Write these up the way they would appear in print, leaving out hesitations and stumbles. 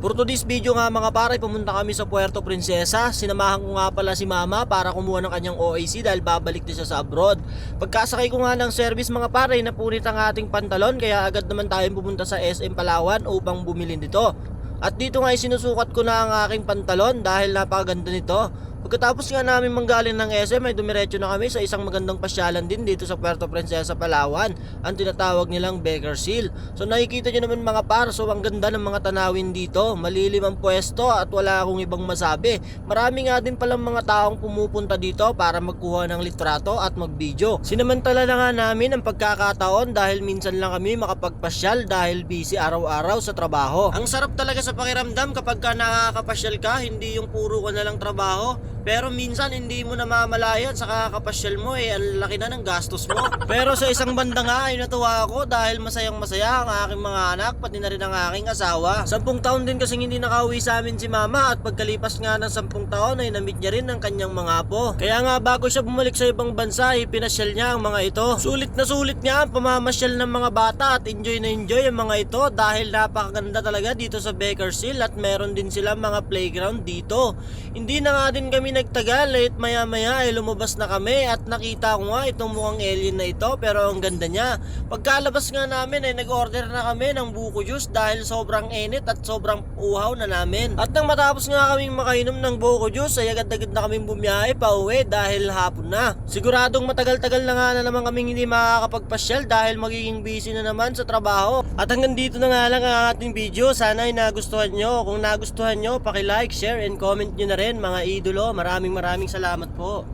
For today's video nga mga pare, pumunta kami sa Puerto Princesa. Sinamahan ko nga pala si mama para kumuha ng kanyang OAC dahil babalik din siya sa abroad. Pagkasakay ko nga ng service mga pare, napunit ang ating pantalon, kaya agad naman tayong pumunta sa SM Palawan upang bumili nito. At dito nga sinusukat ko na ang aking pantalon dahil napakaganda nito. Pagkatapos nga namin manggaling ng SM ay dumiretso na kami sa isang magandang pasyalan din dito sa Puerto Princesa, Palawan, ang tinatawag nilang Beckershill. So nakikita nyo naman mga par, so ang ganda ng mga tanawin dito, malilim ang pwesto at wala akong ibang masabi. Marami nga din palang mga taong pumupunta dito para magkuha ng litrato at mag-video. Sinamantala na nga namin ang pagkakataon dahil minsan lang kami makapagpasyal dahil busy araw-araw sa trabaho. Ang sarap talaga sa pakiramdam kapag ka nakakapasyal ka, hindi yung puro ka na lang trabaho. Pero minsan hindi mo namamalayan sa kakapasyal mo ang laki na ng gastos mo. Pero sa isang banda nga ay natuwa ako dahil masayang masaya ang aking mga anak pati na rin ang aking asawa. 10 taon din kasing hindi nakauwi sa amin si mama at pagkalipas nga ng 10 taon ay na-meet niya rin ang kanyang mga apo. Kaya nga bago siya bumalik sa ibang bansa ay pinasyal niya ang mga ito. Sulit na sulit nga ang pamamasyal ng mga bata at enjoy na enjoy ang mga ito dahil napakaganda talaga dito sa Beckershill at meron din sila mga playground dito. Hindi na nga din kami nagtagal at maya maya ay lumabas na kami at nakita ko nga itong mukhang alien na ito pero ang ganda niya. Pagkalabas nga namin ay nag-order na kami ng buko juice dahil sobrang init at sobrang uhaw na namin. At nang matapos nga kaming makainom ng buko juice ay agad-agad na kaming bumiyahe pa uwi dahil hapon na. Siguradong matagal-tagal na nga na naman kaming hindi makakapagpasyal dahil magiging busy na naman sa trabaho. At hanggang dito na nga lang ang ating video. Sana ay nagustuhan nyo. Kung nagustuhan nyo, paki-like, share and comment nyo na rin mga idolo. Maraming salamat po.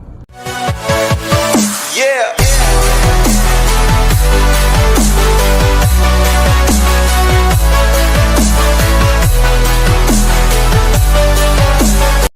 Yeah.